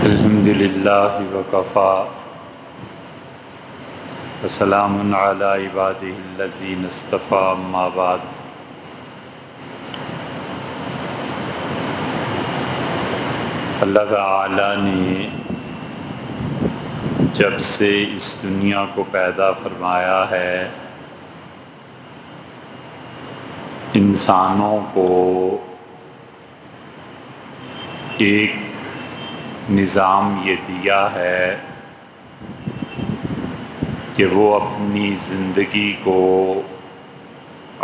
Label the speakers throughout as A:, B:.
A: الحمد للہ وکفا وسلام علی عبادہ الذین اصطفیٰ اما بعد۔ اللہ تعالی نے جب سے اس دنیا کو پیدا فرمایا ہے انسانوں کو ایک نظام یہ دیا ہے کہ وہ اپنی زندگی کو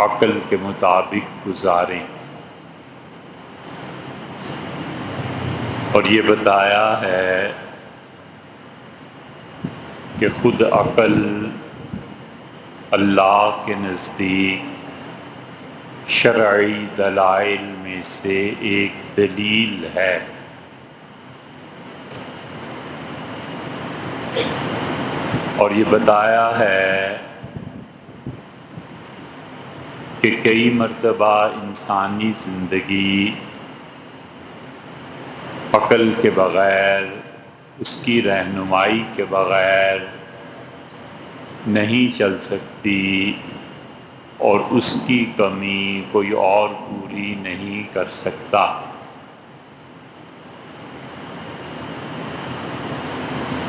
A: عقل کے مطابق گزاریں، اور یہ بتایا ہے کہ خود عقل اللہ کے نزدیک شرعی دلائل میں سے ایک دلیل ہے۔ اور یہ بتایا ہے کہ کئی مرتبہ انسانی زندگی عقل کے بغیر، اس کی رہنمائی کے بغیر نہیں چل سکتی، اور اس کی کمی کوئی اور پوری نہیں کر سکتا۔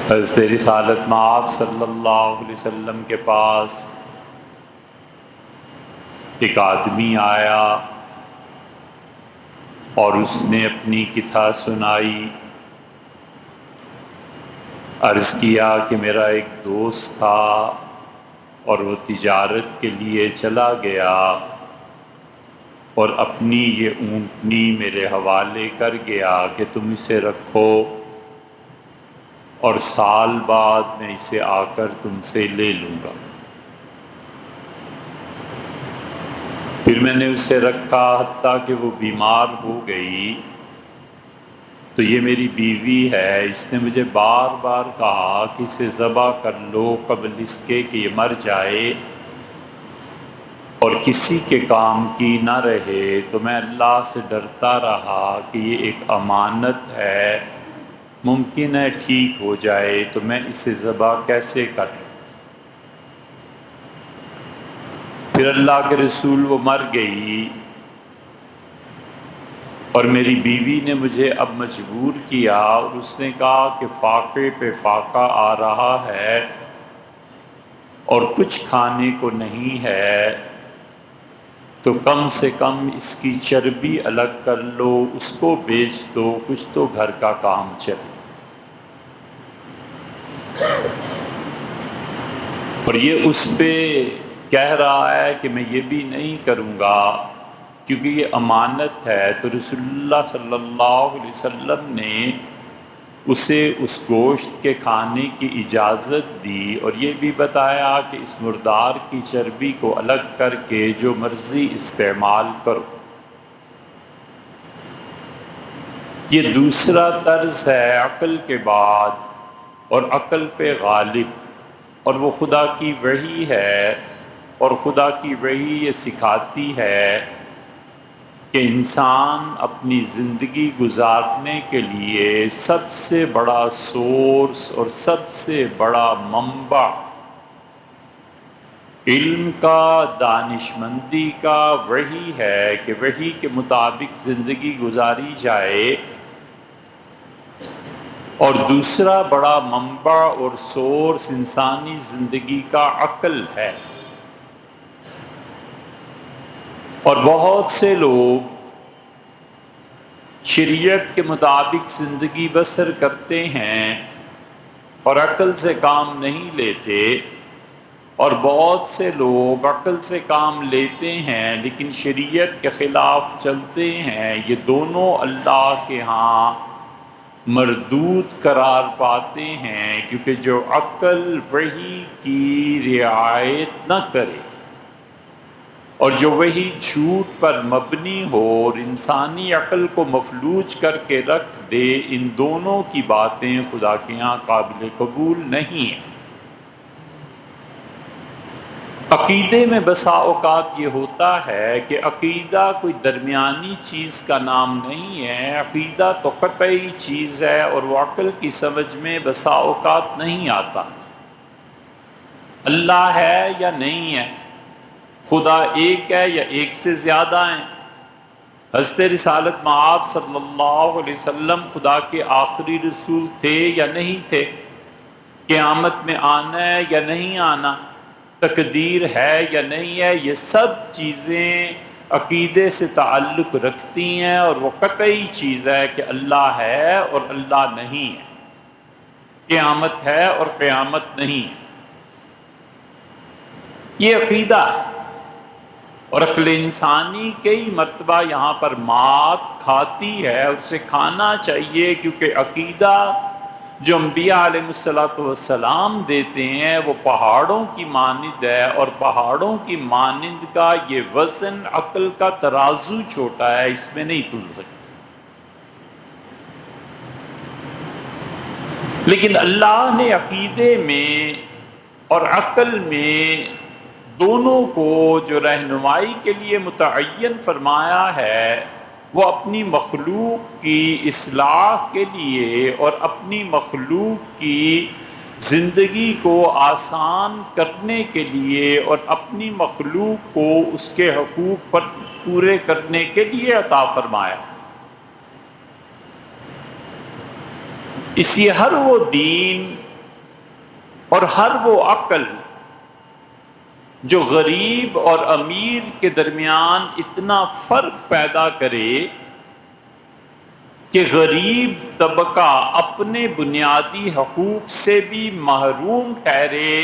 A: حضرت رسالت مآب صلی اللہ علیہ وسلم کے پاس ایک آدمی آیا اور اس نے اپنی کتھا سنائی، عرض کیا کہ میرا ایک دوست تھا اور وہ تجارت کے لیے چلا گیا اور اپنی یہ اونٹنی میرے حوالے کر گیا کہ تم اسے رکھو، اور سال بعد میں اسے آ کر تم سے لے لوں گا۔ پھر میں نے اسے رکھا حتیٰ کہ وہ بیمار ہو گئی، تو یہ میری بیوی ہے، اس نے مجھے بار بار کہا کہ اسے ذبح کر لو قبل اس کے کہ یہ مر جائے اور کسی کے کام کی نہ رہے، تو میں اللہ سے ڈرتا رہا کہ یہ ایک امانت ہے، ممکن ہے ٹھیک ہو جائے، تو میں اسے ذبح کیسے کر لوں۔ پھر اللہ کے رسول وہ مر گئی، اور میری بیوی نے مجھے اب مجبور کیا، اور اس نے کہا کہ فاقے پہ فاقہ آ رہا ہے اور کچھ کھانے کو نہیں ہے، تو کم سے کم اس کی چربی الگ کر لو، اس کو بیچ دو، کچھ تو گھر کا کام چلے۔ اور یہ اس پہ کہہ رہا ہے کہ میں یہ بھی نہیں کروں گا کیونکہ یہ امانت ہے، تو رسول اللہ صلی اللہ علیہ وسلم نے اسے اس گوشت کے کھانے کی اجازت دی، اور یہ بھی بتایا کہ اس مردار کی چربی کو الگ کر کے جو مرضی استعمال کرو۔ یہ دوسرا طرز ہے عقل کے بعد اور عقل پہ غالب، اور وہ خدا کی وحی ہے، اور خدا کی وحی یہ سکھاتی ہے کہ انسان اپنی زندگی گزارنے کے لیے سب سے بڑا سورس اور سب سے بڑا منبع علم کا، دانشمندی کا وحی ہے کہ وحی کے مطابق زندگی گزاری جائے، اور دوسرا بڑا منبع اور سورس انسانی زندگی کا عقل ہے۔ اور بہت سے لوگ شریعت کے مطابق زندگی بسر کرتے ہیں اور عقل سے کام نہیں لیتے، اور بہت سے لوگ عقل سے کام لیتے ہیں لیکن شریعت کے خلاف چلتے ہیں۔ یہ دونوں اللہ کے ہاں مردود قرار پاتے ہیں، کیونکہ جو عقل وحی کی رعایت نہ کرے اور جو وہی جھوٹ پر مبنی ہو اور انسانی عقل کو مفلوج کر کے رکھ دے، ان دونوں کی باتیں خدا کے یہاں قابل قبول نہیں ہیں۔ عقیدے میں بسا اوقات یہ ہوتا ہے کہ عقیدہ کوئی درمیانی چیز کا نام نہیں ہے، عقیدہ تو قطعی چیز ہے اور وہ عقل کی سمجھ میں بسا اوقات نہیں آتا۔ اللہ ہے یا نہیں ہے، خدا ایک ہے یا ایک سے زیادہ ہیں، حضرت رسالت مآب صلی اللہ علیہ وسلم خدا کے آخری رسول تھے یا نہیں تھے، قیامت میں آنا ہے یا نہیں آنا، تقدیر ہے یا نہیں ہے، یہ سب چیزیں عقیدے سے تعلق رکھتی ہیں اور وہ قطعی چیز ہے کہ اللہ ہے اور اللہ نہیں ہے، قیامت ہے اور قیامت نہیں ہے، یہ عقیدہ ہے۔ اور عقل انسانی کئی مرتبہ یہاں پر مات کھاتی ہے، اسے کھانا چاہیے، کیونکہ عقیدہ جو انبیاء علیہ السلام دیتے ہیں وہ پہاڑوں کی مانند ہے، اور پہاڑوں کی مانند کا یہ وزن عقل کا ترازو چھوٹا ہے، اس میں نہیں تل سکتا۔ لیکن اللہ نے عقیدے میں اور عقل میں دونوں کو جو رہنمائی کے لیے متعین فرمایا ہے، وہ اپنی مخلوق کی اصلاح کے لیے اور اپنی مخلوق کی زندگی کو آسان کرنے کے لیے اور اپنی مخلوق کو اس کے حقوق پر پورے کرنے کے لیے عطا فرمایا۔ اسی ہر وہ دین اور ہر وہ عقل جو غریب اور امیر کے درمیان اتنا فرق پیدا کرے کہ غریب طبقہ اپنے بنیادی حقوق سے بھی محروم ٹھہرے،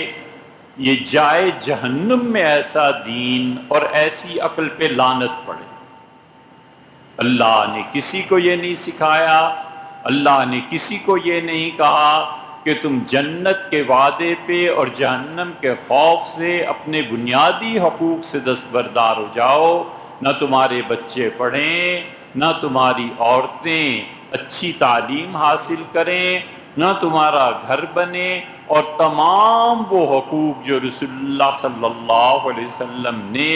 A: یہ جائے جہنم میں ایسا دین اور ایسی عقل پہ لعنت پڑے۔ اللہ نے کسی کو یہ نہیں سکھایا، اللہ نے کسی کو یہ نہیں کہا کہ تم جنت کے وعدے پہ اور جہنم کے خوف سے اپنے بنیادی حقوق سے دستبردار ہو جاؤ۔ نہ تمہارے بچے پڑھیں، نہ تمہاری عورتیں اچھی تعلیم حاصل کریں، نہ تمہارا گھر بنے، اور تمام وہ حقوق جو رسول اللہ صلی اللہ علیہ وسلم نے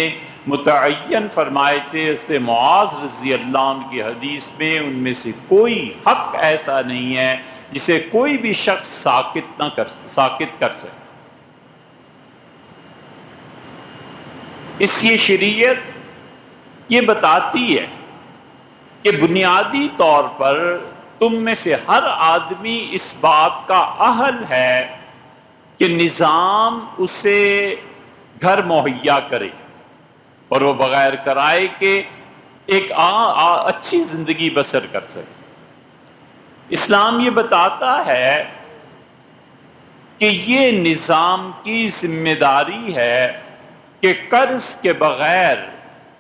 A: متعین فرمائے تھے، حضرت معاذ رضی اللہ عنہ کی حدیث میں ان میں سے کوئی حق ایسا نہیں ہے جسے کوئی بھی شخص ساکت کر سکے۔ اس لیے شریعت یہ بتاتی ہے کہ بنیادی طور پر تم میں سے ہر آدمی اس بات کا اہل ہے کہ نظام اسے گھر مہیا کرے اور وہ بغیر کرائے کے ایک اچھی زندگی بسر کر سکے۔ اسلام یہ بتاتا ہے کہ یہ نظام کی ذمہ داری ہے کہ قرض کے بغیر،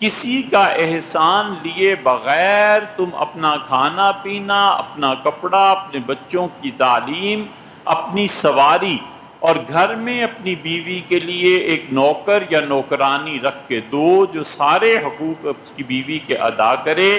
A: کسی کا احسان لیے بغیر تم اپنا کھانا پینا، اپنا کپڑا، اپنے بچوں کی تعلیم، اپنی سواری اور گھر میں اپنی بیوی کے لیے ایک نوکر یا نوکرانی رکھ کے دو جو سارے حقوق اس کی بیوی کے ادا کرے۔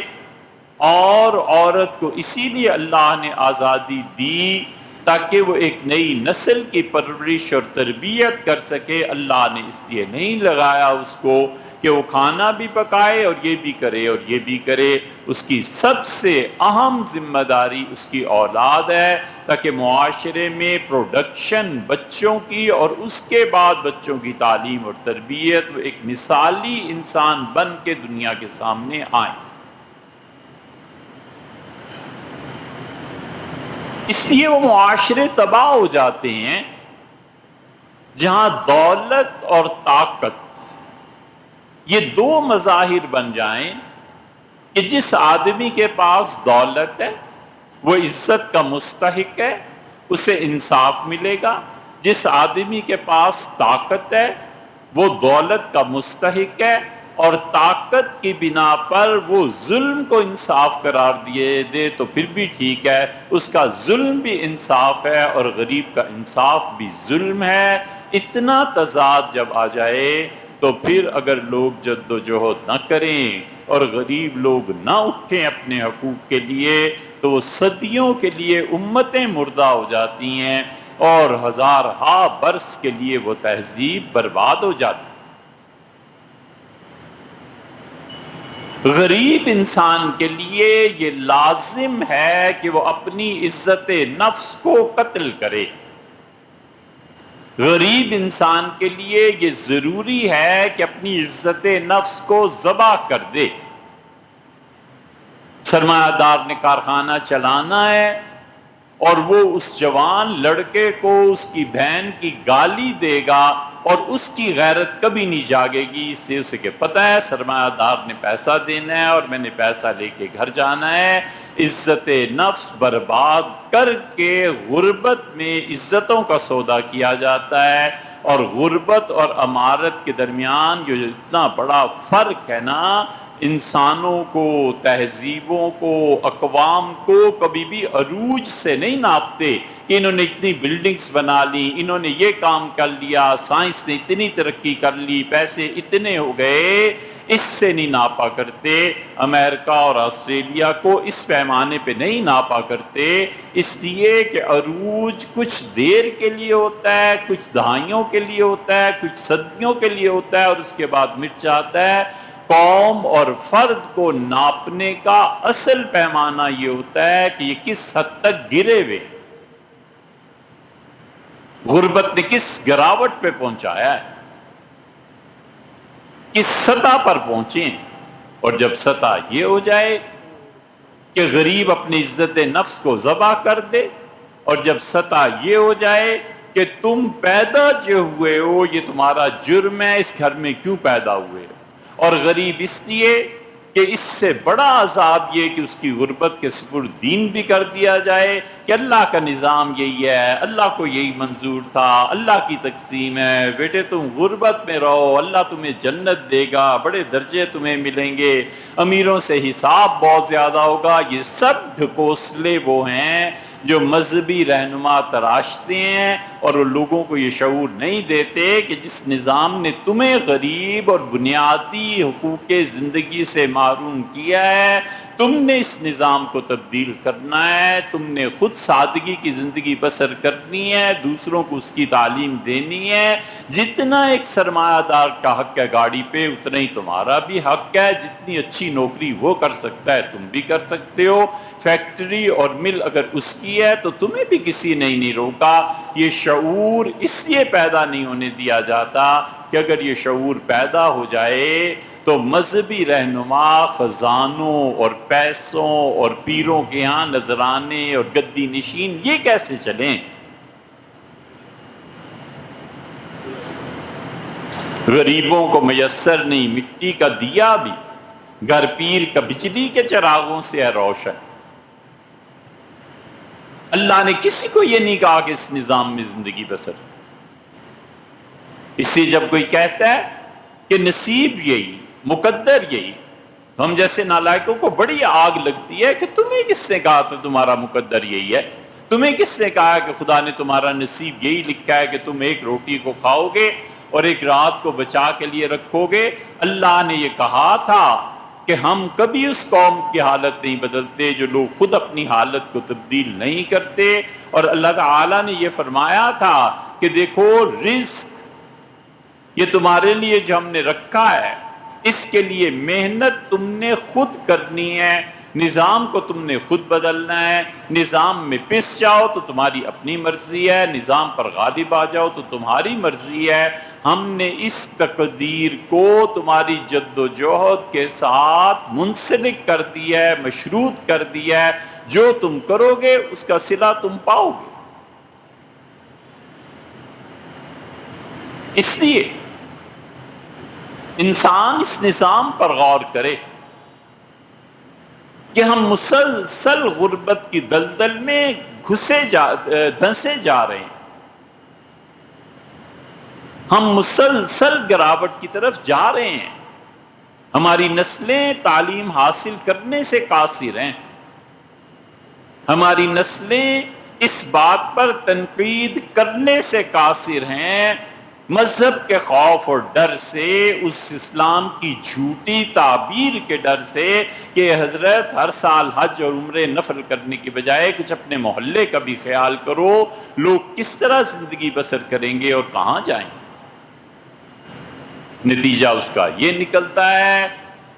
A: اور عورت کو اسی لیے اللہ نے آزادی دی تاکہ وہ ایک نئی نسل کی پرورش اور تربیت کر سکے۔ اللہ نے اس لیے نہیں لگایا اس کو کہ وہ کھانا بھی پکائے اور یہ بھی کرے اور یہ بھی کرے۔ اس کی سب سے اہم ذمہ داری اس کی اولاد ہے، تاکہ معاشرے میں پروڈکشن بچوں کی اور اس کے بعد بچوں کی تعلیم اور تربیت، وہ ایک مثالی انسان بن کے دنیا کے سامنے آئیں۔ اس لیے وہ معاشرے تباہ ہو جاتے ہیں جہاں دولت اور طاقت یہ دو مظاہر بن جائیں کہ جس آدمی کے پاس دولت ہے وہ عزت کا مستحق ہے، اسے انصاف ملے گا۔ جس آدمی کے پاس طاقت ہے وہ دولت کا مستحق ہے، اور طاقت کی بنا پر وہ ظلم کو انصاف قرار دے تو پھر بھی ٹھیک ہے، اس کا ظلم بھی انصاف ہے اور غریب کا انصاف بھی ظلم ہے۔ اتنا تضاد جب آ جائے تو پھر اگر لوگ جد و جہد نہ کریں اور غریب لوگ نہ اٹھیں اپنے حقوق کے لیے، تو وہ صدیوں کے لیے امتیں مردہ ہو جاتی ہیں اور ہزارہا برس کے لیے وہ تہذیب برباد ہو جاتی ہے۔ غریب انسان کے لیے یہ لازم ہے کہ وہ اپنی عزت نفس کو قتل کرے، غریب انسان کے لیے یہ ضروری ہے کہ اپنی عزت نفس کو ذبح کر دے۔ سرمایہ دار نے کارخانہ چلانا ہے اور وہ اس جوان لڑکے کو اس کی بہن کی گالی دے گا اور اس کی غیرت کبھی نہیں جاگے گی، اس لیے اسے کہ پتہ ہے سرمایہ دار نے پیسہ دینا ہے اور میں نے پیسہ لے کے گھر جانا ہے۔ عزت نفس برباد کر کے غربت میں عزتوں کا سودا کیا جاتا ہے، اور غربت اور امارت کے درمیان جو اتنا بڑا فرق ہے نا، انسانوں کو، تہذیبوں کو، اقوام کو کبھی بھی عروج سے نہیں ناپتے کہ انہوں نے اتنی بلڈنگز بنا لی، انہوں نے یہ کام کر لیا، سائنس نے اتنی ترقی کر لی، پیسے اتنے ہو گئے، اس سے نہیں ناپا کرتے۔ امریکہ اور آسٹریلیا کو اس پیمانے پہ نہیں ناپا کرتے، اس لیے کہ عروج کچھ دیر کے لیے ہوتا ہے، کچھ دہائیوں کے لیے ہوتا ہے، کچھ صدیوں کے لیے ہوتا ہے اور اس کے بعد مٹ جاتا ہے۔ قوم اور فرد کو ناپنے کا اصل پیمانہ یہ ہوتا ہے کہ یہ کس حد تک گرے ہوئے، غربت نے کس گراوٹ پہ پہنچایا ہے، کس سطح پر پہنچے۔ اور جب سطح یہ ہو جائے کہ غریب اپنی عزت نفس کو ذبح کر دے، اور جب سطح یہ ہو جائے کہ تم پیدا جو ہوئے ہو یہ تمہارا جرم ہے، اس گھر میں کیوں پیدا ہوئے ہو، اور غریب اس لیے کہ اس سے بڑا عذاب یہ کہ اس کی غربت کے سپرد دین بھی کر دیا جائے کہ اللہ کا نظام یہی ہے، اللہ کو یہی منظور تھا، اللہ کی تقسیم ہے، بیٹے تم غربت میں رہو، اللہ تمہیں جنت دے گا، بڑے درجے تمہیں ملیں گے، امیروں سے حساب بہت زیادہ ہوگا۔ یہ سب ڈھکوسلے وہ ہیں جو مذہبی رہنما تراشتے ہیں، اور وہ لوگوں کو یہ شعور نہیں دیتے کہ جس نظام نے تمہیں غریب اور بنیادی حقوق زندگی سے محروم کیا ہے، تم نے اس نظام کو تبدیل کرنا ہے، تم نے خود سادگی کی زندگی بسر کرنی ہے، دوسروں کو اس کی تعلیم دینی ہے۔ جتنا ایک سرمایہ دار کا حق ہے گاڑی پہ، اتنا ہی تمہارا بھی حق ہے، جتنی اچھی نوکری وہ کر سکتا ہے تم بھی کر سکتے ہو، فیکٹری اور مل اگر اس کی ہے تو تمہیں بھی کسی نے نہیں روکا۔ یہ شعور اس لیے پیدا نہیں ہونے دیا جاتا کہ اگر یہ شعور پیدا ہو جائے تو مذہبی رہنما خزانوں اور پیسوں اور پیروں کے ہاں نذرانے اور گدی نشین یہ کیسے چلیں؟ غریبوں کو میسر نہیں مٹی کا دیا بھی، گھر پیر کا بجلی کے چراغوں سے ہے روشن۔ اللہ نے کسی کو یہ نہیں کہا کہ اس نظام میں زندگی بسر، اس لیے جب کوئی کہتا ہے کہ نصیب یہی، مقدر یہی، تو ہم جیسے نالائقوں کو بڑی آگ لگتی ہے کہ تمہیں کس نے کہا تھا تمہارا مقدر یہی ہے، تمہیں کس نے کہا کہ خدا نے تمہارا نصیب یہی لکھا ہے کہ تم ایک روٹی کو کھاؤ گے اور ایک رات کو بچا کے لیے رکھو گے۔ اللہ نے یہ کہا تھا کہ ہم کبھی اس قوم کی حالت نہیں بدلتے جو لوگ خود اپنی حالت کو تبدیل نہیں کرتے، اور اللہ تعالیٰ نے یہ فرمایا تھا کہ دیکھو رزق یہ تمہارے لیے جو ہم نے رکھا ہے، اس کے لیے محنت تم نے خود کرنی ہے، نظام کو تم نے خود بدلنا ہے، نظام میں پس جاؤ تو تمہاری اپنی مرضی ہے، نظام پر غالب آ جاؤ تو تمہاری مرضی ہے۔ ہم نے اس تقدیر کو تمہاری جد و جہد کے ساتھ منسلک کر دیا ہے، مشروط کر دیا ہے، جو تم کرو گے اس کا صلہ تم پاؤ گے۔ اس لیے انسان اس نظام پر غور کرے کہ ہم مسلسل غربت کی دلدل میں دھنسے جا رہے ہیں، ہم مسلسل گراوٹ کی طرف جا رہے ہیں، ہماری نسلیں تعلیم حاصل کرنے سے قاصر ہیں، ہماری نسلیں اس بات پر تنقید کرنے سے قاصر ہیں، مذہب کے خوف اور ڈر سے، اس اسلام کی جھوٹی تعبیر کے ڈر سے کہ حضرت ہر سال حج اور عمرے نفل کرنے کی بجائے کچھ اپنے محلے کا بھی خیال کرو، لوگ کس طرح زندگی بسر کریں گے اور کہاں جائیں گے؟ نتیجہ اس کا یہ نکلتا ہے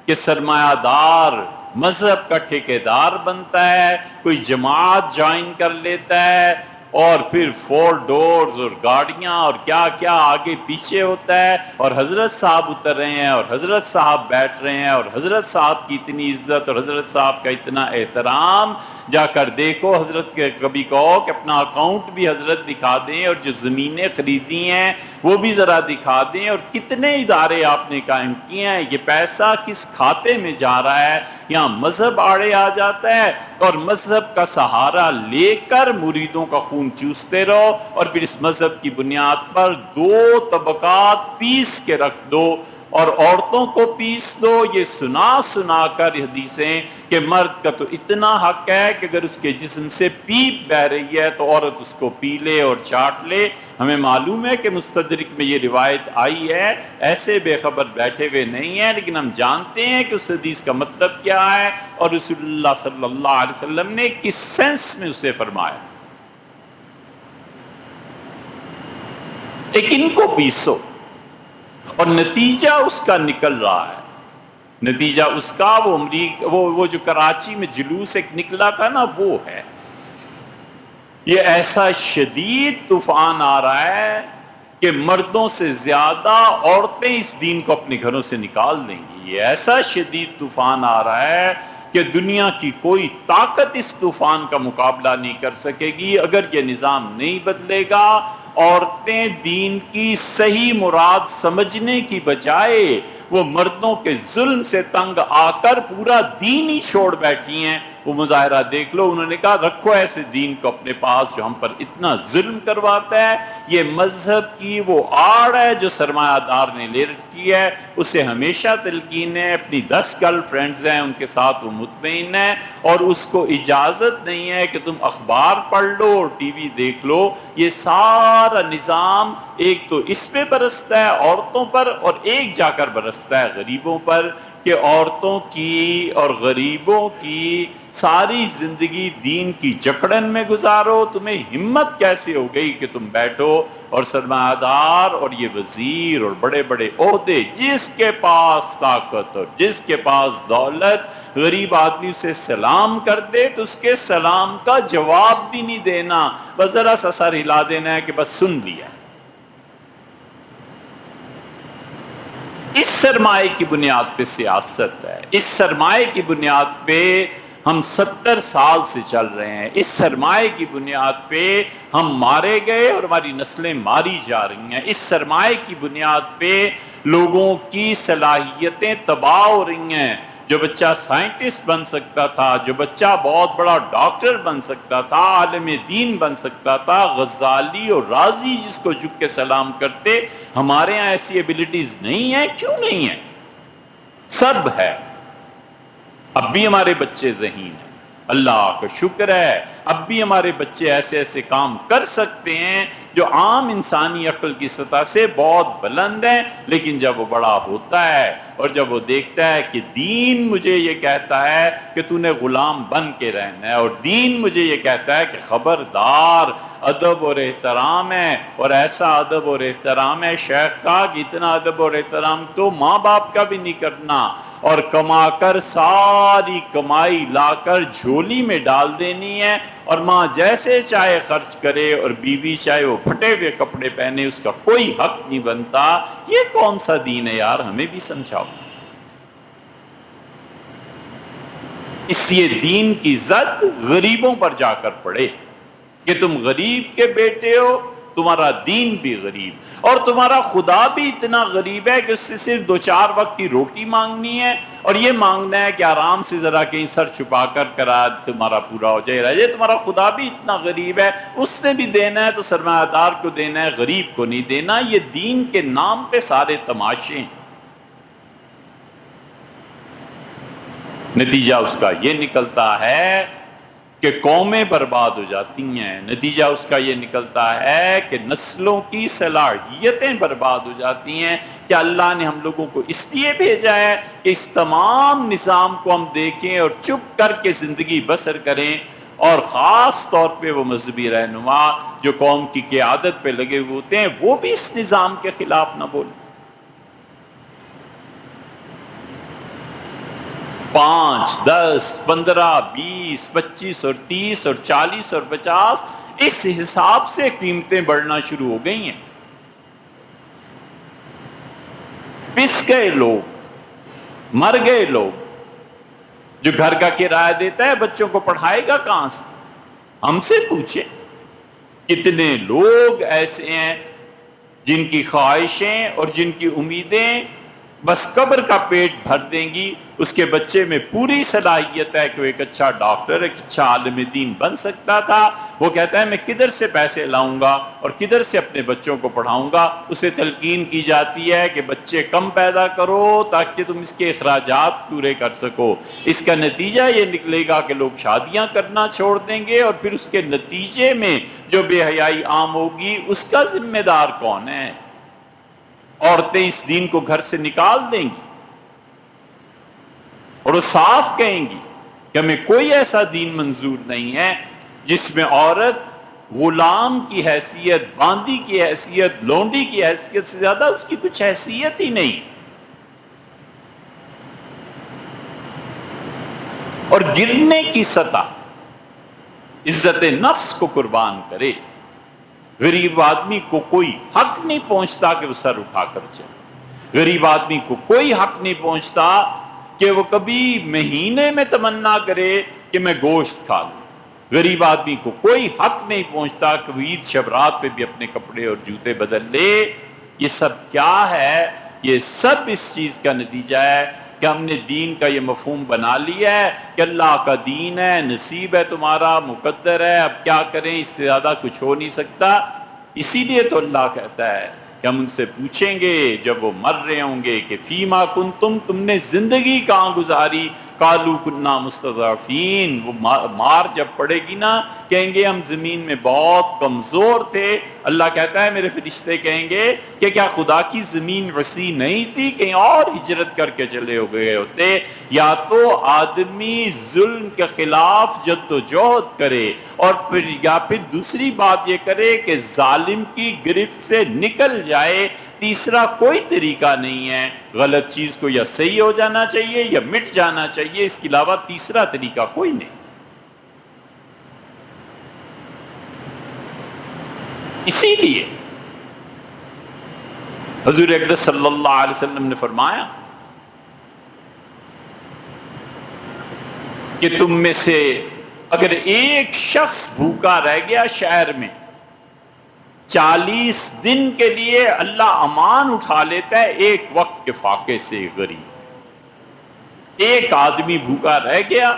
A: کہ سرمایہ دار مذہب کا ٹھیکیدار بنتا ہے، کوئی جماعت جوائن کر لیتا ہے اور پھر 4 ڈورز اور گاڑیاں اور کیا کیا آگے پیچھے ہوتا ہے، اور حضرت صاحب اتر رہے ہیں اور حضرت صاحب بیٹھ رہے ہیں اور حضرت صاحب کی اتنی عزت اور حضرت صاحب کا اتنا احترام۔ جا کر دیکھو حضرت کے کبھی کہو کہ اپنا اکاؤنٹ بھی حضرت دکھا دیں اور جو زمینیں خریدی ہیں وہ بھی ذرا دکھا دیں، اور کتنے ادارے آپ نے قائم کیے ہیں، یہ پیسہ کس کھاتے میں جا رہا ہے۔ یہاں مذہب آڑے آ جاتا ہے اور مذہب کا سہارا لے کر مریدوں کا خون چوستے رہو، اور پھر اس مذہب کی بنیاد پر 2 طبقات پیس کے رکھ دو اور عورتوں کو پیس دو۔ یہ سنا کر حدیثیں کہ مرد کا تو اتنا حق ہے کہ اگر اس کے جسم سے پیپ بہ رہی ہے تو عورت اس کو پی لے اور چاٹ لے۔ ہمیں معلوم ہے کہ مستدرک میں یہ روایت آئی ہے، ایسے بے خبر بیٹھے ہوئے نہیں ہیں، لیکن ہم جانتے ہیں کہ اس حدیث کا مطلب کیا ہے اور رسول اللہ صلی اللہ علیہ وسلم نے کس سینس میں اسے فرمایا۔ ایک ان کو پیسو اور نتیجہ اس کا نکل رہا ہے۔ نتیجہ اس کا وہ جو کراچی میں جلوس ایک نکلا تھا نا، وہ ہے یہ ایسا شدید طوفان آ رہا ہے کہ مردوں سے زیادہ عورتیں اس دین کو اپنے گھروں سے نکال دیں گی۔ یہ ایسا شدید طوفان آ رہا ہے کہ دنیا کی کوئی طاقت اس طوفان کا مقابلہ نہیں کر سکے گی اگر یہ نظام نہیں بدلے گا۔ عورتیں دین کی صحیح مراد سمجھنے کی بجائے وہ مردوں کے ظلم سے تنگ آ کر پورا دین ہی چھوڑ بیٹھی ہیں۔ وہ مظاہرہ دیکھ لو، انہوں نے کہا رکھو ایسے دین کو اپنے پاس جو ہم پر اتنا ظلم کرواتا ہے۔ یہ مذہب کی وہ آڑ ہے جو سرمایہ دار نے لے رکھی ہے، اسے ہمیشہ تلقین ہے۔ اپنی 10 گرل فرینڈز ہیں، ان کے ساتھ وہ مطمئن ہے، اور اس کو اجازت نہیں ہے کہ تم اخبار پڑھ لو اور ٹی وی دیکھ لو۔ یہ سارا نظام ایک تو اس پہ برستا ہے عورتوں پر، اور ایک جا کر برستا ہے غریبوں پر، کہ عورتوں کی اور غریبوں کی ساری زندگی دین کی جکڑن میں گزارو۔ تمہیں ہمت کیسے ہو گئی کہ تم بیٹھو اور سرمایہ دار اور یہ وزیر اور بڑے بڑے عہدے، جس کے پاس طاقت اور جس کے پاس دولت، غریب آدمی سے سلام کر دے تو اس کے سلام کا جواب بھی نہیں دینا، بس ذرا سا سر ہلا دینا ہے کہ بس سن لیا۔ اس سرمایہ کی بنیاد پہ سیاست ہے، اس سرمایہ کی بنیاد پہ ہم 70 سال سے چل رہے ہیں، اس سرمایہ کی بنیاد پہ ہم مارے گئے اور ہماری نسلیں ماری جا رہی ہیں، اس سرمایہ کی بنیاد پہ لوگوں کی صلاحیتیں تباہ ہو رہی ہیں۔ جو بچہ سائنٹسٹ بن سکتا تھا، جو بچہ بہت بڑا ڈاکٹر بن سکتا تھا، عالم دین بن سکتا تھا، غزالی اور رازی جس کو جھک کے سلام کرتے، ہمارے ہاں ایسی ایبلٹیز نہیں ہیں۔ کیوں نہیں ہیں؟ سب ہے۔ اب بھی ہمارے بچے ذہین ہیں، اللہ کا شکر ہے، اب بھی ہمارے بچے ایسے ایسے کام کر سکتے ہیں جو عام انسانی عقل کی سطح سے بہت بلند ہیں، لیکن جب وہ بڑا ہوتا ہے اور جب وہ دیکھتا ہے کہ دین مجھے یہ کہتا ہے کہ تو نے غلام بن کے رہنا ہے، اور دین مجھے یہ کہتا ہے کہ خبردار، ادب اور احترام ہے، اور ایسا ادب اور احترام ہے شیخ کا کہ اتنا ادب اور احترام تو ماں باپ کا بھی نہیں کرنا، اور کما کر ساری کمائی لا کر جھولی میں ڈال دینی ہے، اور ماں جیسے چاہے خرچ کرے اور بیوی چاہے وہ پھٹے ہوئے کپڑے پہنے، اس کا کوئی حق نہیں بنتا۔ یہ کون سا دین ہے یار؟ ہمیں بھی سمجھاؤ۔ اس لیے دین کی عزت غریبوں پر جا کر پڑے کہ تم غریب کے بیٹے ہو، تمہارا دین بھی غریب، اور تمہارا خدا بھی اتنا غریب ہے کہ اس سے صرف 2-4 وقت کی روٹی مانگنی ہے، اور یہ مانگنا ہے کہ آرام سے ذرا کہیں سر چھپا کر کرا تمہارا پورا ہو جائے۔ رہے تمہارا خدا بھی اتنا غریب ہے، اس نے بھی دینا ہے تو سرمایہ دار کو دینا ہے، غریب کو نہیں دینا۔ یہ دین کے نام پہ سارے تماشے ہیں۔ نتیجہ اس کا یہ نکلتا ہے کہ قومیں برباد ہو جاتی ہیں، نتیجہ اس کا یہ نکلتا ہے کہ نسلوں کی صلاحیتیں برباد ہو جاتی ہیں۔ کیا اللہ نے ہم لوگوں کو اس لیے بھیجا ہے کہ اس تمام نظام کو ہم دیکھیں اور چپ کر کے زندگی بسر کریں، اور خاص طور پہ وہ مذہبی رہنما جو قوم کی قیادت پہ لگے ہوئے ہوتے ہیں وہ بھی اس نظام کے خلاف نہ بولیں؟ 5 10 15 20 25 اور 30 اور 40 اور 50 اس حساب سے قیمتیں بڑھنا شروع ہو گئی ہیں. پس گئے لوگ، مر گئے لوگ. جو گھر کا کرایہ دیتا ہے بچوں کو پڑھائے گا کہاں سے؟ ہم سے پوچھیں کتنے لوگ ایسے ہیں جن کی خواہشیں اور جن کی امیدیں بس قبر کا پیٹ بھر دیں گی. اس کے بچے میں پوری صلاحیت ہے کہ وہ ایک اچھا ڈاکٹر، ایک اچھا عالم دین بن سکتا تھا. وہ کہتا ہے میں کدھر سے پیسے لاؤں گا اور کدھر سے اپنے بچوں کو پڑھاؤں گا. اسے تلقین کی جاتی ہے کہ بچے کم پیدا کرو تاکہ تم اس کے اخراجات پورے کر سکو. اس کا نتیجہ یہ نکلے گا کہ لوگ شادیاں کرنا چھوڑ دیں گے، اور پھر اس کے نتیجے میں جو بے حیائی عام ہوگی اس کا ذمہ دار کون ہے؟ عورتیں اس دین کو گھر سے نکال دیں گی اور وہ صاف کہیں گی کہ ہمیں کوئی ایسا دین منظور نہیں ہے جس میں عورت غلام کی حیثیت، باندی کی حیثیت، لونڈی کی حیثیت سے زیادہ اس کی کچھ حیثیت ہی نہیں. اور گرنے کی سطح عزت نفس کو قربان کرے. غریب آدمی کو کوئی حق نہیں پہنچتا کہ وہ سر اٹھا کر چلے. غریب آدمی کو کوئی حق نہیں پہنچتا کہ وہ کبھی مہینے میں تمنا کرے کہ میں گوشت کھا لوں. غریب آدمی کو کوئی حق نہیں پہنچتا کہ وہ عید شبرات پہ بھی اپنے کپڑے اور جوتے بدل لے. یہ سب کیا ہے؟ یہ سب اس چیز کا نتیجہ ہے کہ ہم نے دین کا یہ مفہوم بنا لیا ہے کہ اللہ کا دین ہے، نصیب ہے تمہارا، مقدر ہے، اب کیا کریں، اس سے زیادہ کچھ ہو نہیں سکتا. اسی لیے تو اللہ کہتا ہے کہ ہم ان سے پوچھیں گے جب وہ مر رہے ہوں گے کہ فیما کنتم، تم نے زندگی کہاں گزاری؟ قالوا کنا مستضعفین. وہ مار جب پڑے گی نا کہیں گے ہم زمین میں بہت کمزور تھے. اللہ کہتا ہے میرے فرشتے کہیں گے کہ کیا خدا کی زمین وسیع نہیں تھی؟ کہیں اور ہجرت کر کے چلے ہو گئے ہوتے. یا تو آدمی ظلم کے خلاف جد و جہد کرے، اور یا پھر دوسری بات یہ کرے کہ ظالم کی گرفت سے نکل جائے. تیسرا کوئی طریقہ نہیں ہے. غلط چیز کو یا صحیح ہو جانا چاہیے یا مٹ جانا چاہیے، اس کے علاوہ تیسرا طریقہ کوئی نہیں. اسی لیے حضور اقدس صلی اللہ علیہ وسلم نے فرمایا کہ تم میں سے اگر ایک شخص بھوکا رہ گیا شہر میں 40 دن کے لیے، اللہ امان اٹھا لیتا ہے ایک وقت کے فاقے سے. غریب ایک آدمی بھوکا رہ گیا،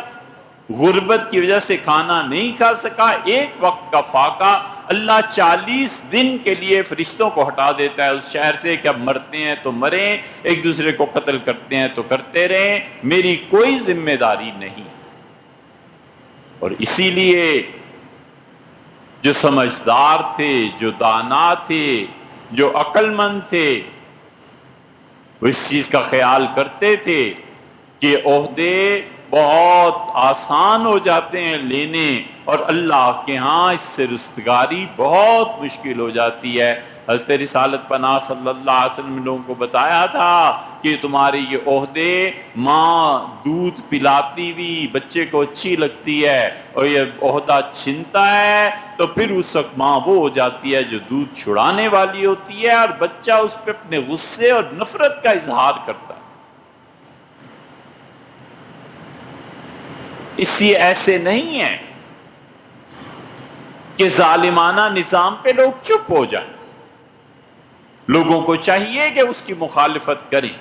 A: غربت کی وجہ سے کھانا نہیں کھا سکا، ایک وقت کا فاقہ، اللہ 40 دن کے لیے فرشتوں کو ہٹا دیتا ہے اس شہر سے کہ اب مرتے ہیں تو مریں، ایک دوسرے کو قتل کرتے ہیں تو کرتے رہیں، میری کوئی ذمہ داری نہیں. اور اسی لیے جو سمجھدار تھے، جو دانا تھے، جو عقل مند تھے، وہ اس چیز کا خیال کرتے تھے کہ عہدے بہت آسان ہو جاتے ہیں لینے، اور اللہ کے ہاں اس سے رستگاری بہت مشکل ہو جاتی ہے. حضرت رسالت پناہ صلی اللہ علیہ وسلم نے لوگوں کو بتایا تھا کہ تمہارے یہ عہدے، ماں دودھ پلاتی ہوئی بچے کو اچھی لگتی ہے اور یہ عہدہ چھنتا ہے تو پھر اس وقت ماں وہ ہو جاتی ہے جو دودھ چھڑانے والی ہوتی ہے، اور بچہ اس پہ اپنے غصے اور نفرت کا اظہار کرتا ہے. اس لیے ایسے نہیں ہے کہ ظالمانہ نظام پہ لوگ چپ ہو جائیں. لوگوں کو چاہیے کہ اس کی مخالفت کریں،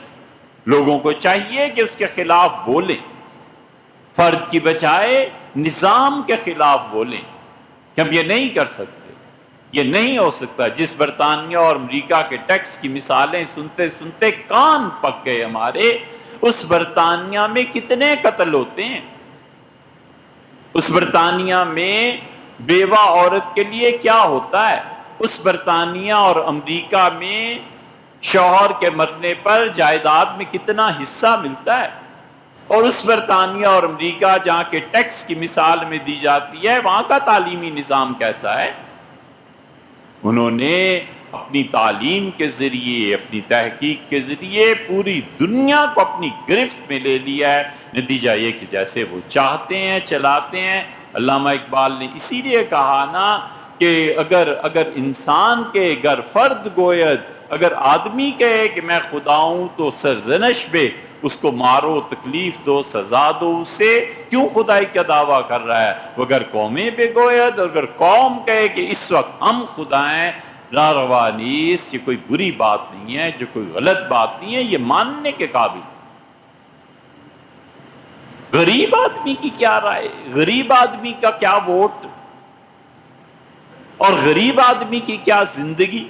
A: لوگوں کو چاہیے کہ اس کے خلاف بولیں، فرد کی بجائے نظام کے خلاف بولیں کہ ہم یہ نہیں کر سکتے، یہ نہیں ہو سکتا. جس برطانیہ اور امریکہ کے ٹیکس کی مثالیں سنتے سنتے کان پک گئے ہمارے. اس برطانیہ میں کتنے قتل ہوتے ہیں، اس برطانیہ میں بیوہ عورت کے لیے کیا ہوتا ہے، اس برطانیہ اور امریکہ میں شوہر کے مرنے پر جائیداد میں کتنا حصہ ملتا ہے، اور اس برطانیہ اور امریکہ جہاں کے ٹیکس کی مثال میں دی جاتی ہے وہاں کا تعلیمی نظام کیسا ہے. انہوں نے اپنی تعلیم کے ذریعے، اپنی تحقیق کے ذریعے پوری دنیا کو اپنی گرفت میں لے لیا ہے، نتیجہ یہ کہ جیسے وہ چاہتے ہیں چلاتے ہیں۔ علامہ اقبال نے اسی لیے کہا نا کہ اگر انسان کے گر فرد گوید، اگر آدمی کہے کہ میں خدا ہوں تو سرزنش بے، اس کو مارو، تکلیف دو، سزا دو، اسے کیوں خدائی کا دعویٰ کر رہا ہے؟ اگر قومیں بے گوید، اگر قوم کہے کہ اس وقت ہم خدا ہیں، لا روانیس، یہ کوئی بری بات نہیں ہے، جو کوئی غلط بات نہیں ہے، یہ ماننے کے قابل۔ غریب آدمی کی کیا رائے، غریب آدمی کا کیا ووٹ، اور غریب آدمی کی کیا زندگی،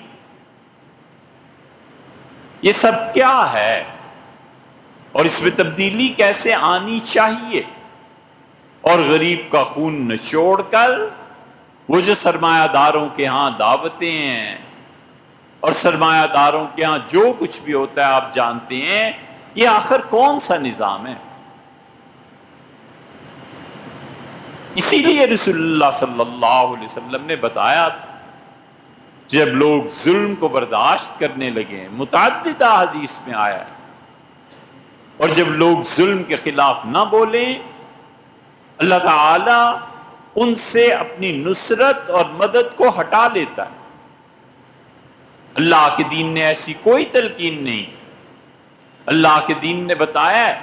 A: یہ سب کیا ہے، اور اس میں تبدیلی کیسے آنی چاہیے؟ اور غریب کا خون نچوڑ کر وہ جو سرمایہ داروں کے ہاں دعوتیں ہیں اور سرمایہ داروں کے ہاں جو کچھ بھی ہوتا ہے آپ جانتے ہیں، یہ آخر کون سا نظام ہے؟ اسی لیے رسول اللہ صلی اللہ علیہ وسلم نے بتایا تھا، جب لوگ ظلم کو برداشت کرنے لگے، متعدد احادیث میں آیا ہے، اور جب لوگ ظلم کے خلاف نہ بولیں، اللہ تعالی ان سے اپنی نصرت اور مدد کو ہٹا لیتا ہے۔ اللہ کے دین نے ایسی کوئی تلقین نہیں کی۔ اللہ کے دین نے بتایا ہے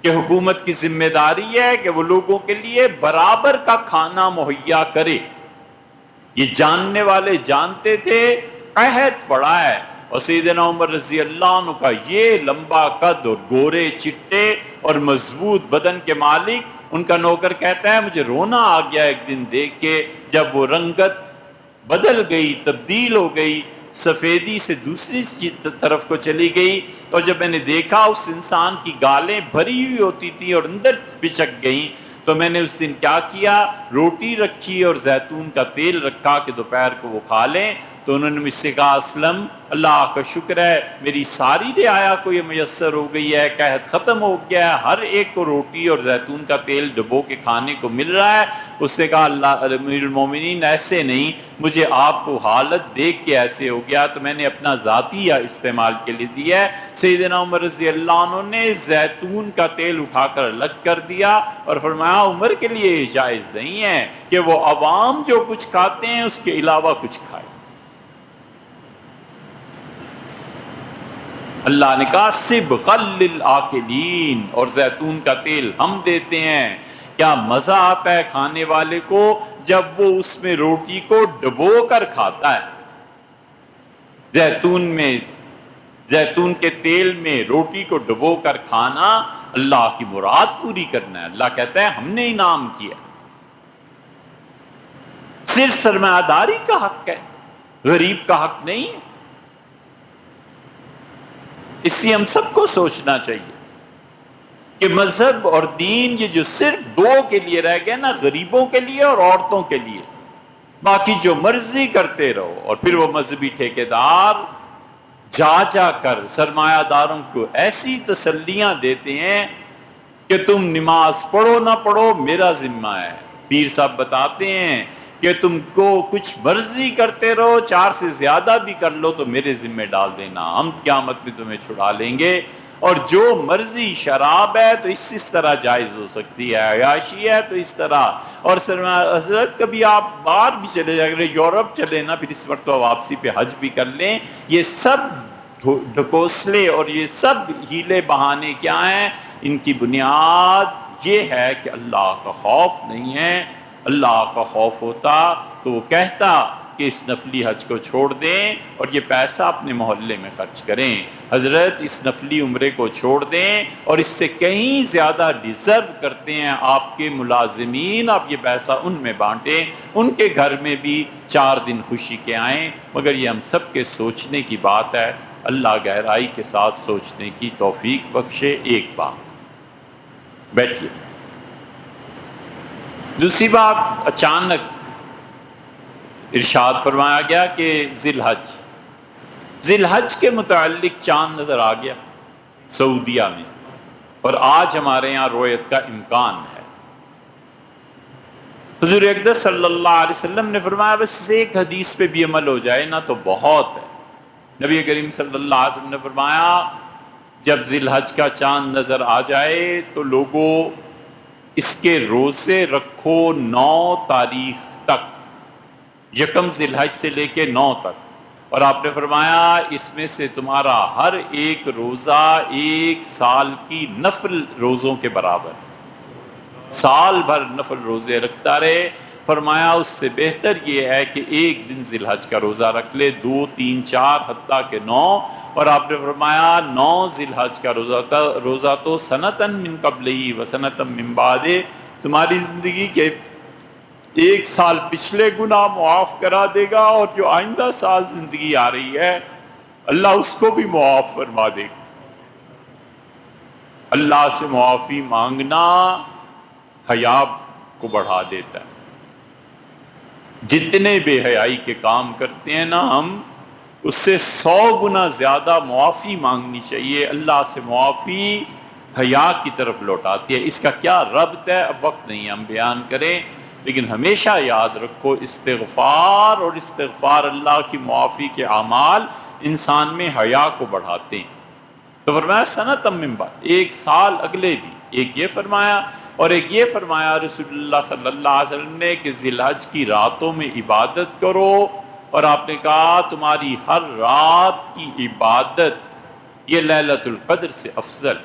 A: کہ حکومت کی ذمہ داری ہے کہ وہ لوگوں کے لیے برابر کا کھانا مہیا کرے۔ یہ جاننے والے جانتے تھے، عہد پڑا ہے، اور سیدنا عمر رضی اللہ عنہ کا یہ لمبا قد اور گورے چٹے اور مضبوط بدن کے مالک، ان کا نوکر کہتا ہے مجھے رونا آ گیا ایک دن دیکھ کے، جب وہ رنگت بدل گئی، تبدیل ہو گئی، سفیدی سے دوسری طرف کو چلی گئی، اور جب میں نے دیکھا اس انسان کی گالیں بھری ہوئی ہوتی تھی اور اندر پچک گئیں، تو میں نے اس دن کیا کیا، روٹی رکھی اور زیتون کا تیل رکھا کہ دوپہر کو وہ کھا لیں۔ تو انہوں نے مجھ سے کہا اسلم، اللہ کا شکر ہے میری ساری رعایا کو یہ میسر ہو گئی ہے، قحط ختم ہو گیا ہے، ہر ایک کو روٹی اور زیتون کا تیل ڈبو کے کھانے کو مل رہا ہے۔ اس سے کہا اللہ امیر المومنین ایسے نہیں، مجھے آپ کو حالت دیکھ کے ایسے ہو گیا، تو میں نے اپنا ذاتی استعمال کے لیے دیا ہے۔ سیدنا عمر رضی اللہ عنہ نے زیتون کا تیل اٹھا کر الگ کر دیا اور فرمایا عمر کے لیے یہ جائز نہیں ہے کہ وہ عوام جو کچھ کھاتے ہیں اس کے علاوہ کچھ کھائے۔ اللہ نے کہا صبغا للآکلین، اور زیتون کا تیل ہم دیتے ہیں۔ کیا مزہ آتا ہے کھانے والے کو جب وہ اس میں روٹی کو ڈبو کر کھاتا ہے۔ زیتون کے تیل میں روٹی کو ڈبو کر کھانا اللہ کی مراد پوری کرنا ہے۔ اللہ کہتا ہے ہم نے انعام کیا۔ صرف سرمایہ داری کا حق ہے، غریب کا حق نہیں ہے۔ اس لیے ہم سب کو سوچنا چاہیے کہ مذہب اور دین یہ جو صرف دو کے لیے رہ گئے نا، غریبوں کے لیے اور عورتوں کے لیے، باقی جو مرضی کرتے رہو۔ اور پھر وہ مذہبی ٹھیکیدار جا کر سرمایہ داروں کو ایسی تسلیاں دیتے ہیں کہ تم نماز پڑھو نہ پڑھو میرا ذمہ ہے۔ پیر صاحب بتاتے ہیں کہ تم کو کچھ مرضی کرتے رہو، 4 سے زیادہ بھی کر لو تو میرے ذمہ ڈال دینا، ہم قیامت میں تمہیں چھڑا لیں گے۔ اور جو مرضی، شراب ہے تو اس طرح جائز ہو سکتی ہے، عیاشی ہے تو اس طرح۔ اور حضرت کبھی آپ باہر بھی چلے جائیں، یورپ چلے نا، پھر اس وقت واپسی پہ حج بھی کر لیں، یہ سب ڈھکوسلے اور یہ سب ہیلے بہانے کیا ہیں؟ ان کی بنیاد یہ ہے کہ اللہ کا خوف نہیں ہے۔ اللہ کا خوف ہوتا تو وہ کہتا کہ اس نفلی حج کو چھوڑ دیں اور یہ پیسہ اپنے محلے میں خرچ کریں۔ حضرت اس نفلی عمرے کو چھوڑ دیں، اور اس سے کہیں زیادہ ڈیزرو کرتے ہیں آپ کے ملازمین، آپ یہ پیسہ ان میں بانٹیں، ان کے گھر میں بھی 4 دن خوشی کے آئیں۔ مگر یہ ہم سب کے سوچنے کی بات ہے، اللہ گہرائی کے ساتھ سوچنے کی توفیق بخشے۔ ایک بات بیٹھیے۔ دوسری بات، اچانک ارشاد فرمایا گیا کہ ذی الحج کے متعلق چاند نظر آ گیا سعودیہ میں، اور آج ہمارے یہاں رویت کا امکان ہے۔ حضور اقدس صلی اللہ علیہ وسلم نے فرمایا بس ایک حدیث پہ بھی عمل ہو جائے نا تو بہت ہے۔ نبی کریم صلی اللہ علیہ وسلم نے فرمایا جب ذی الحج کا چاند نظر آ جائے تو لوگوں اس کے روزے رکھو 9 تاریخ تک، یکم ذی الحج سے لے کے 9 تک، اور آپ نے فرمایا اس میں سے تمہارا ہر ایک روزہ 1 سال کی نفل روزوں کے برابر، سال بھر نفل روزے رکھتا رہے۔ فرمایا اس سے بہتر یہ ہے کہ ایک دن ذی الحج کا روزہ رکھ لے، 2 3 4 حتیٰ کہ 9، اور آپ نے فرمایا 9 ذی الحج کا روزہ تو سنتاً من قبلہ و سنتاً من بعدہ، تمہاری زندگی کے 1 سال پچھلے گناہ معاف کرا دے گا، اور جو آئندہ سال زندگی آ رہی ہے اللہ اس کو بھی معاف فرما دے گا۔ اللہ سے معافی مانگنا حیا کو بڑھا دیتا ہے۔ جتنے بے حیائی کے کام کرتے ہیں نا ہم، اس سے 100 گنا زیادہ معافی مانگنی چاہیے۔ اللہ سے معافی حیا کی طرف لوٹاتی ہے۔ اس کا کیا ربط ہے اب وقت نہیں ہم بیان کریں، لیکن ہمیشہ یاد رکھو استغفار اور استغفار اللہ کی معافی کے اعمال انسان میں حیا کو بڑھاتے ہیں۔ تو فرمایا سنۃ من بعد، 1 سال اگلے بھی، ایک یہ فرمایا، اور ایک یہ فرمایا رسول اللہ صلی اللہ علیہ وسلم نے کہ ذی الحج کی راتوں میں عبادت کرو، اور آپ نے کہا تمہاری ہر رات کی عبادت یہ لیلۃ القدر سے افضل۔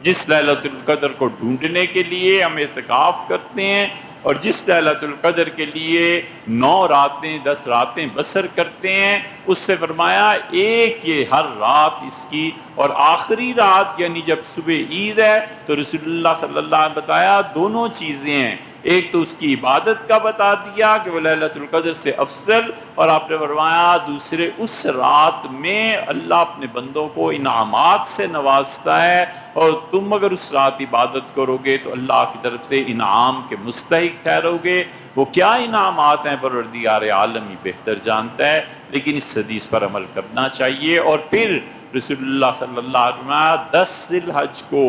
A: جس لیلۃ القدر کو ڈھونڈنے کے لیے ہم اعتکاف کرتے ہیں، اور جس لیلۃ القدر کے لیے 9 راتیں 10 راتیں بسر کرتے ہیں، اس سے فرمایا ایک یہ ہر رات اس کی، اور آخری رات یعنی جب صبح عید ہے تو رسول اللہ صلی اللہ علیہ وسلم بتایا دونوں چیزیں ہیں، ایک تو اس کی عبادت کا بتا دیا کہ وہ لیلۃ القدر سے افضل، اور آپ نے فرمایا دوسرے اس رات میں اللہ اپنے بندوں کو انعامات سے نوازتا ہے، اور تم اگر اس رات عبادت کرو گے تو اللہ کی طرف سے انعام کے مستحق ٹھہرو گے۔ وہ کیا انعامات ہیں پروردگار عالم ہی بہتر جانتا ہے، لیکن اس حدیث پر عمل کرنا چاہیے۔ اور پھر رسول اللہ صلی اللہ علیہ وسلم 10 ذی الحج کو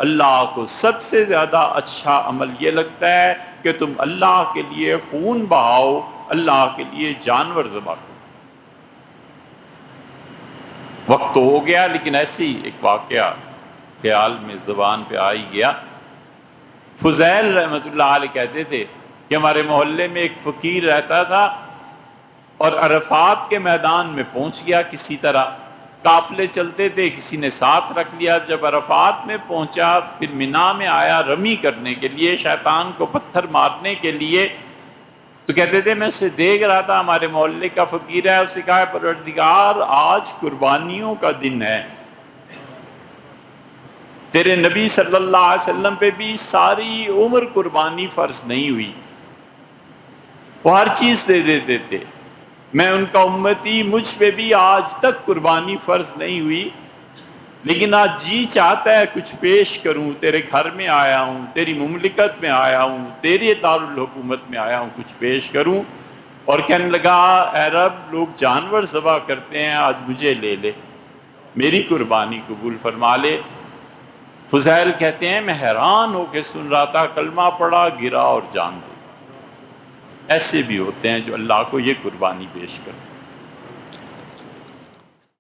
A: اللہ کو سب سے زیادہ اچھا عمل یہ لگتا ہے کہ تم اللہ کے لیے خون بہاؤ، اللہ کے لیے جانور ذبح کرو۔ وقت تو ہو گیا، لیکن ایسے ہی ایک واقعہ خیال میں زبان پہ آ ہی گیا۔ فضیل رحمۃ اللہ علیہ کہتے تھے کہ ہمارے محلے میں ایک فقیر رہتا تھا، اور عرفات کے میدان میں پہنچ گیا کسی طرح، قافلے چلتے تھے، کسی نے ساتھ رکھ لیا۔ جب عرفات میں پہنچا پھر مینا میں آیا رمی کرنے کے لیے، شیطان کو پتھر مارنے کے لیے، تو کہتے تھے میں اسے دیکھ رہا تھا، ہمارے محلے کا فقیر ہے، اسے کہا پروردگار آج قربانیوں کا دن ہے، تیرے نبی صلی اللہ علیہ وسلم پہ بھی ساری عمر قربانی فرض نہیں ہوئی، وہ ہر چیز دے دیتے تھے، میں ان کا امتی، مجھ پہ بھی آج تک قربانی فرض نہیں ہوئی، لیکن آج جی چاہتا ہے کچھ پیش کروں، تیرے گھر میں آیا ہوں، تیری مملکت میں آیا ہوں، تیرے دارالحکومت میں آیا ہوں، کچھ پیش کروں۔ اور کہنے لگا اے رب لوگ جانور ذبح کرتے ہیں، آج مجھے لے لے، میری قربانی قبول فرما لے۔ فضیل کہتے ہیں میں حیران ہو کے سن رہا تھا، کلمہ پڑھا، گرا اور جان دے۔ ایسے بھی ہوتے ہیں جو اللہ کو یہ قربانی پیش کرتے ہیں۔